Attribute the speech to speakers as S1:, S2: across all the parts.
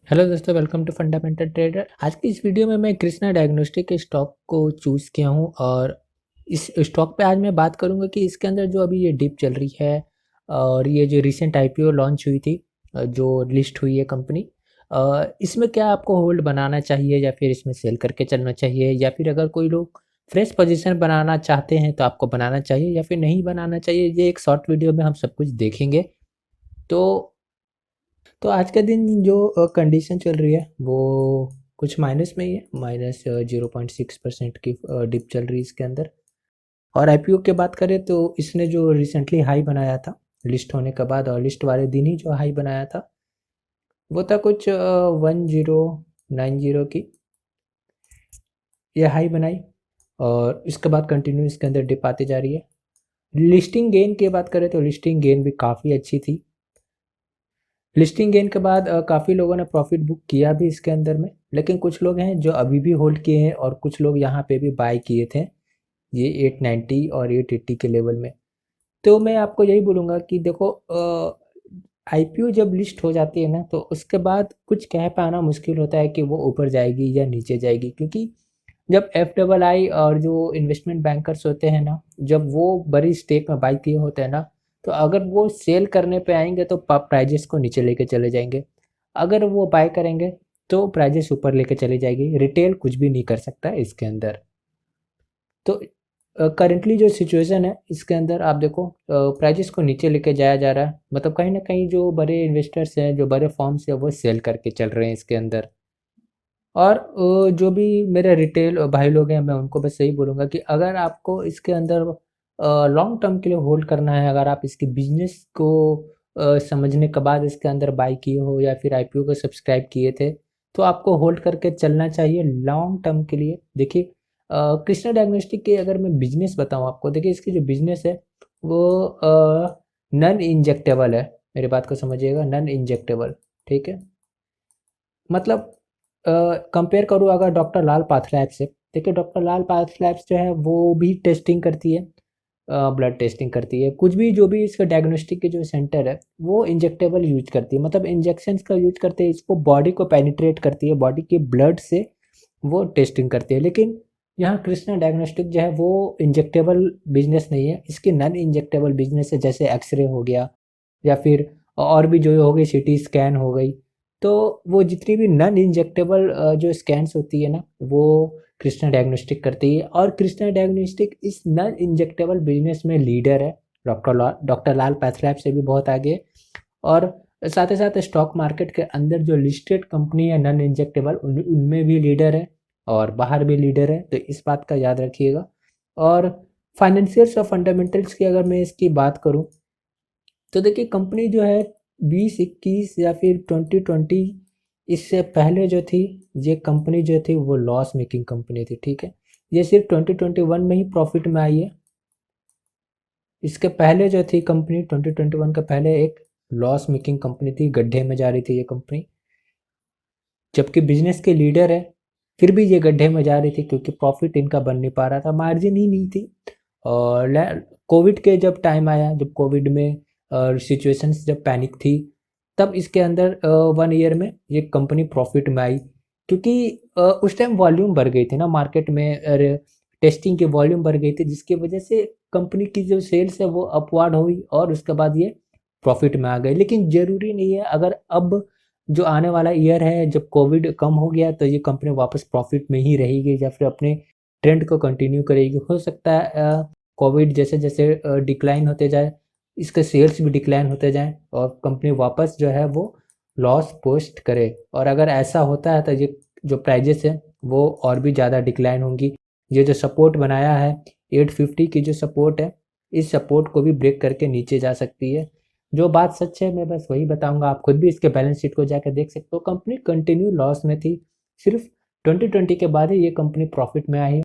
S1: Hello दोस्तों, welcome to fundamental trader. आज की इस वीडियो में मैं कृष्णा डायग्नोस्टिक के स्टॉक को चूज़ किया हूँ और इस स्टॉक पे आज मैं बात करूँगा कि इसके अंदर जो अभी ये डिप चल रही है और ये जो रिसेंट आईपीओ लॉन्च हुई थी, जो लिस्ट हुई है कंपनी, इसमें क्या आपको होल्ड बनाना चाहिए या फिर इसमें सेल करके चलना चाहिए, या फिर अगर कोई लोग फ्रेश पोजीशन बनाना चाहते हैं तो आपको बनाना चाहिए या फिर नहीं बनाना चाहिए, ये एक शॉर्ट वीडियो में हम सब कुछ देखेंगे। तो तो आज का दिन जो कंडीशन चल रही है वो कुछ माइनस में ही है, माइनस 0.6% की डिप चल रही है इसके अंदर। और आईपीओ की बात करें तो इसने जो रिसेंटली हाई बनाया था लिस्ट होने के बाद, और लिस्ट वाले दिन ही जो हाई बनाया था वो था कुछ 1090 की ये हाई बनाई, और इसके बाद कंटिन्यू इसके अंदर डिप आती जा रही है। लिस्टिंग गेन की बात करें तो लिस्टिंग गेन भी काफ़ी अच्छी थी। लिस्टिंग गेन के बाद काफ़ी लोगों ने प्रॉफिट बुक किया भी इसके अंदर में, लेकिन कुछ लोग हैं जो अभी भी होल्ड किए हैं और कुछ लोग यहाँ पे भी बाय किए थे ये 890 और 880 के लेवल में। तो मैं आपको यही बोलूँगा कि देखो, आईपीओ जब लिस्ट हो जाती है ना तो उसके बाद कुछ कह पाना मुश्किल होता है कि वो ऊपर जाएगी या नीचे जाएगी, क्योंकि जब एफ डबल आई और जो इन्वेस्टमेंट बैंकर्स होते हैं ना, जब वो बड़ी स्टेक में बाई किए होते हैं ना, तो अगर वो सेल करने पे आएंगे तो प्राइजेस को नीचे लेके चले जाएंगे। अगर वो बाय करेंगे तो प्राइजेस ऊपर लेके चली जाएगी। रिटेल कुछ भी नहीं कर सकता है इसके अंदर। तो करंटली जो सिचुएशन है इसके अंदर आप देखो, प्राइजेस को नीचे लेके जाया जा रहा है, मतलब कहीं ना कहीं जो बड़े इन्वेस्टर्स हैं, जो बड़े फॉर्म्स हैं, वो सेल करके चल रहे हैं इसके अंदर। और जो भी मेरे रिटेल भाई लोग हैं, मैं उनको बस यही बोलूँगा कि अगर आपको इसके अंदर लॉन्ग टर्म के लिए होल्ड करना है, अगर आप इसके बिजनेस को समझने के बाद इसके अंदर बाई किए हो या फिर आईपीओ को सब्सक्राइब किए थे, तो आपको होल्ड करके चलना चाहिए लॉन्ग टर्म के लिए। देखिए, कृष्णा डायग्नोस्टिक के अगर मैं बिजनेस बताऊँ आपको, देखिए इसकी जो बिजनेस है वो नॉन इंजेक्टेबल है। मेरी बात को समझिएगा, नॉन इंजेक्टेबल, ठीक है। मतलब कंपेयर करूँ अगर डॉक्टर लाल पाथलैब से, देखिए डॉक्टर लाल पाथलैब्स जो है वो भी टेस्टिंग करती है, ब्लड टेस्टिंग करती है, कुछ भी जो भी इसका डायग्नोस्टिक के जो सेंटर है वो इंजेक्टेबल यूज करती है, मतलब इंजेक्शंस का यूज करते हैं, इसको बॉडी को पेनिट्रेट करती है, बॉडी के ब्लड से वो टेस्टिंग करती है। लेकिन यहाँ कृष्णा डायग्नोस्टिक जो है वो इंजेक्टेबल बिजनेस नहीं है, इसकी नॉन इंजेक्टेबल बिजनेस है, जैसे एक्सरे हो गया या फिर और भी जो हो गई, सिटी स्कैन हो गई। तो वो जितनी भी नॉन इंजेक्टेबल जो स्कैन्स होती है ना, वो कृष्णा डायग्नोस्टिक करती है, और कृष्णा डायग्नोस्टिक इस नॉन इंजेक्टेबल बिजनेस में लीडर है। डॉक्टर लाल पैथलैब से भी बहुत आगे है। और साथ ही साथ स्टॉक मार्केट के अंदर जो लिस्टेड कंपनी है नॉन इंजेक्टेबल, उनमें भी लीडर है और बाहर भी लीडर है, तो इस बात का याद रखिएगा। और फाइनेंशियल्स और फंडामेंटल्स की अगर मैं इसकी बात करूं तो देखिए, कंपनी जो है 2021 या फिर 2020, इससे पहले जो थी ये कंपनी जो थी वो लॉस मेकिंग कंपनी थी, ठीक है। ये सिर्फ 2021 में ही प्रॉफिट में आई है। इसके पहले जो थी कंपनी 2021 के पहले एक लॉस मेकिंग कंपनी थी, गड्ढे में जा रही थी ये कंपनी, जबकि बिजनेस के लीडर है फिर भी ये गड्ढे में जा रही थी क्योंकि प्रॉफिट इनका बन नहीं पा रहा था, मार्जिन ही नहीं थी। और कोविड के जब टाइम आया, जब कोविड में सिचुएशंस जब पैनिक थी, तब इसके अंदर 1 ईयर में ये कंपनी प्रॉफिट में आई, क्योंकि उस टाइम वॉल्यूम बढ़ गई थी ना मार्केट में, टेस्टिंग की वॉल्यूम बढ़ गई थी, जिसकी वजह से कंपनी की जो सेल्स है वो अपवार्ड हुई और उसके बाद ये प्रॉफिट में आ गई। लेकिन ज़रूरी नहीं है, अगर अब जो आने वाला ईयर है जब कोविड कम हो गया तो ये कंपनी वापस प्रॉफिट में ही रहेगी या फिर अपने ट्रेंड को कंटिन्यू करेगी। हो सकता है कोविड जैसे जैसे डिक्लाइन होते जाए, इसके सेल्स भी डिक्लाइन होते जाएं और कंपनी वापस जो है वो लॉस पोस्ट करे। और अगर ऐसा होता है तो ये जो प्राइजेस है वो और भी ज़्यादा डिक्लाइन होंगी। ये जो सपोर्ट बनाया है 850 की जो सपोर्ट है, इस सपोर्ट को भी ब्रेक करके नीचे जा सकती है। जो बात सच है मैं बस वही बताऊंगा, आप खुद भी इसके बैलेंस शीट को जाकर देख सकते हो। कंपनी कंटिन्यू लॉस में थी, सिर्फ 2020 के बाद ही ये कंपनी प्रॉफिट में आई।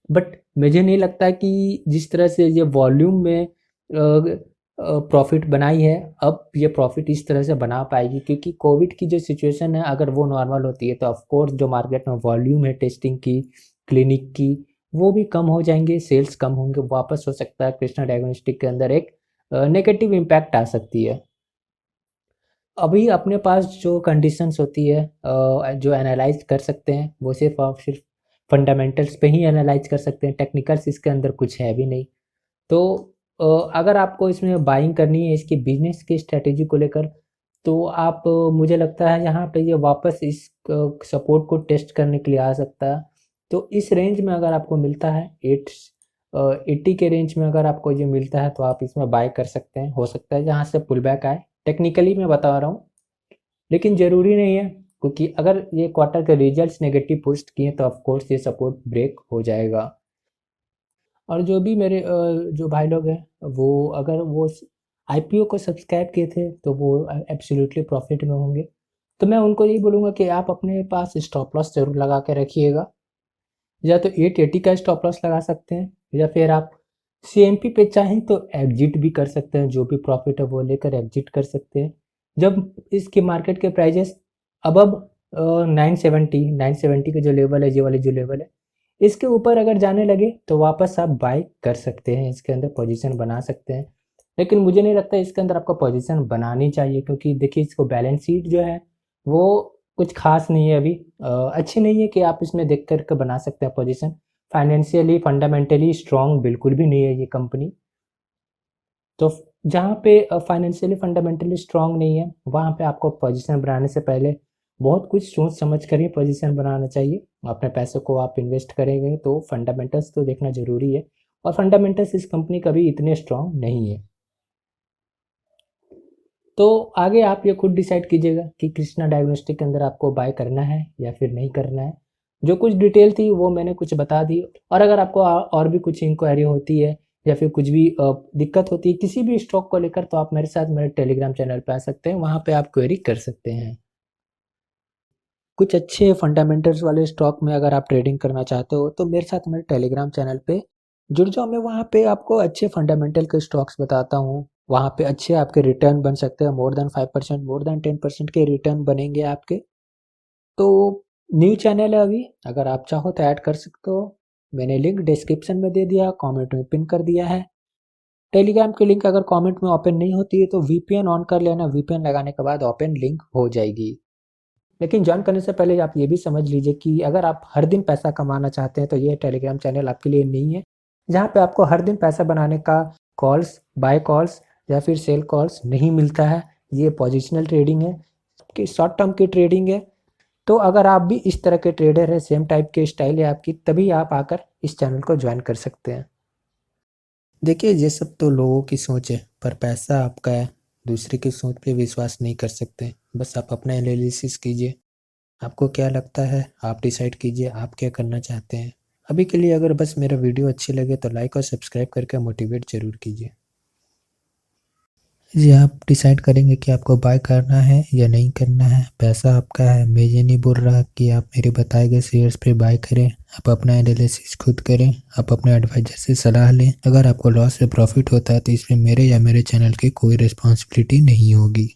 S1: बट मुझे नहीं लगता कि जिस तरह से ये वॉल्यूम में प्रॉफिट बनाई है, अब ये प्रॉफिट इस तरह से बना पाएगी, क्योंकि कोविड की जो सिचुएशन है अगर वो नॉर्मल होती है तो ऑफकोर्स जो मार्केट में वॉल्यूम है टेस्टिंग की, क्लिनिक की, वो भी कम हो जाएंगे, सेल्स कम होंगे, वापस हो सकता है कृष्णा डायग्नोस्टिक के अंदर एक नेगेटिव इम्पैक्ट आ सकती है। अभी अपने पास जो कंडीशंस होती है जो एनालाइज कर सकते हैं वो सिर्फ और सिर्फ फंडामेंटल्स पे ही एनालाइज कर सकते हैं, टेक्निकल्स इसके अंदर कुछ है भी नहीं। तो अगर आपको इसमें बाइंग करनी है इसकी बिजनेस की स्ट्रेटेजी को लेकर, तो आप मुझे लगता है यहाँ पे ये वापस इस सपोर्ट को टेस्ट करने के लिए आ सकता है। तो इस रेंज में अगर आपको मिलता है 80 के रेंज में अगर आपको ये मिलता है तो आप इसमें बाय कर सकते हैं। हो सकता है जहाँ से पुल बैक आए, टेक्निकली मैं बता रहा हूँ, लेकिन ज़रूरी नहीं है, क्योंकि अगर ये क्वार्टर के रिजल्ट्स नेगेटिव पोस्ट किए तो ऑफ कोर्स ये सपोर्ट ब्रेक हो जाएगा। और जो भी मेरे जो भाई लोग हैं वो अगर वो आईपीओ को सब्सक्राइब किए थे तो वो एब्सोल्युटली प्रॉफिट में होंगे। तो मैं उनको यही बोलूँगा कि आप अपने पास स्टॉप लॉस ज़रूर लगा के रखिएगा। या तो 880 का स्टॉप लॉस लगा सकते हैं, या फिर आप सीएमपी पे चाहें तो एग्जिट भी कर सकते हैं, जो भी प्रॉफिट है वो लेकर एग्जिट कर सकते हैं। जब इसके मार्केट के प्राइजेस अबव 970 के जो लेवल है, ये वाले जो लेवल है, इसके ऊपर अगर जाने लगे तो वापस आप बाय कर सकते हैं, इसके अंदर पोजीशन बना सकते हैं। लेकिन मुझे नहीं लगता इसके अंदर आपको पोजीशन बनानी चाहिए, क्योंकि देखिए इसको बैलेंस शीट जो है वो कुछ खास नहीं है अभी, अच्छी नहीं है कि आप इसमें देख कर के बना सकते हैं पोजीशन। फाइनेंशियली फंडामेंटली स्ट्रॉन्ग बिल्कुल भी नहीं है ये कंपनी। तो जहाँ पे फाइनेंशियली फंडामेंटली स्ट्रॉन्ग नहीं है वहाँ पे आपको पोजीशन बनाने से पहले बहुत कुछ सोच समझ कर ही पोजीशन बनाना चाहिए। अपने पैसे को आप इन्वेस्ट करेंगे तो फंडामेंटल्स तो देखना ज़रूरी है, और फंडामेंटल्स इस कंपनी का भी इतने स्ट्रॉन्ग नहीं है। तो आगे आप ये खुद डिसाइड कीजिएगा कि कृष्णा डायग्नोस्टिक के अंदर आपको बाय करना है या फिर नहीं करना है। जो कुछ डिटेल थी वो मैंने कुछ बता दी, और अगर आपको और भी कुछ इंक्वायरी होती है या फिर कुछ भी दिक्कत होती है किसी भी स्टॉक को लेकर, तो आप मेरे साथ मेरे टेलीग्राम चैनल पे आ सकते हैं, वहाँ पे आप क्वेरी कर सकते हैं। कुछ अच्छे फंडामेंटल्स वाले स्टॉक में अगर आप ट्रेडिंग करना चाहते हो तो मेरे साथ मेरे टेलीग्राम चैनल पे जुड़ जाओ। मैं वहाँ पे आपको अच्छे फंडामेंटल के स्टॉक्स बताता हूँ। वहाँ पे अच्छे आपके रिटर्न बन सकते हैं, मोर देन 5%, मोर देन 10% के रिटर्न बनेंगे आपके। तो न्यू चैनल है अभी, अगर आप चाहो तो ऐड कर सकते हो। मैंने लिंक डिस्क्रिप्शन में दे दिया, कमेंट में पिन कर दिया है। टेलीग्राम की लिंक अगर कमेंट में ओपन नहीं होती है तो वीपीएन ऑन कर लेना, वीपीएन लगाने के बाद ओपन लिंक हो जाएगी। लेकिन ज्वाइन करने से पहले आप ये भी समझ लीजिए कि अगर आप हर दिन पैसा कमाना चाहते हैं तो ये टेलीग्राम चैनल आपके लिए नहीं है, जहाँ पे आपको हर दिन पैसा बनाने का कॉल्स, बाय कॉल्स या फिर सेल कॉल्स नहीं मिलता है। ये पोजिशनल ट्रेडिंग है, कि शॉर्ट टर्म की ट्रेडिंग है। तो अगर आप भी इस तरह के ट्रेडर हैं, सेम टाइप के स्टाइल है आपकी, तभी आप आकर इस चैनल को ज्वाइन कर सकते हैं। देखिए ये सब तो लोगों की सोच है, पर पैसा आपका है, दूसरे की सोच पे विश्वास नहीं कर सकते। बस आप अपना एनालिसिस कीजिए, आपको क्या लगता है आप डिसाइड कीजिए आप क्या करना चाहते हैं। अभी के लिए अगर बस मेरा वीडियो अच्छी लगे तो लाइक और सब्सक्राइब करके मोटिवेट ज़रूर कीजिए। जी आप डिसाइड करेंगे कि आपको बाय करना है या नहीं करना है, पैसा आपका है। मैं ये नहीं बोल रहा कि आप मेरे बताए गए शेयर्स पे बाय करें, आप अपना एनालिसिस खुद करें, आप अपने एडवाइजर से सलाह लें। अगर आपको लॉस या प्रॉफिट होता है तो इसमें मेरे या मेरे चैनल की कोई रिस्पॉन्सिबिलिटी नहीं होगी।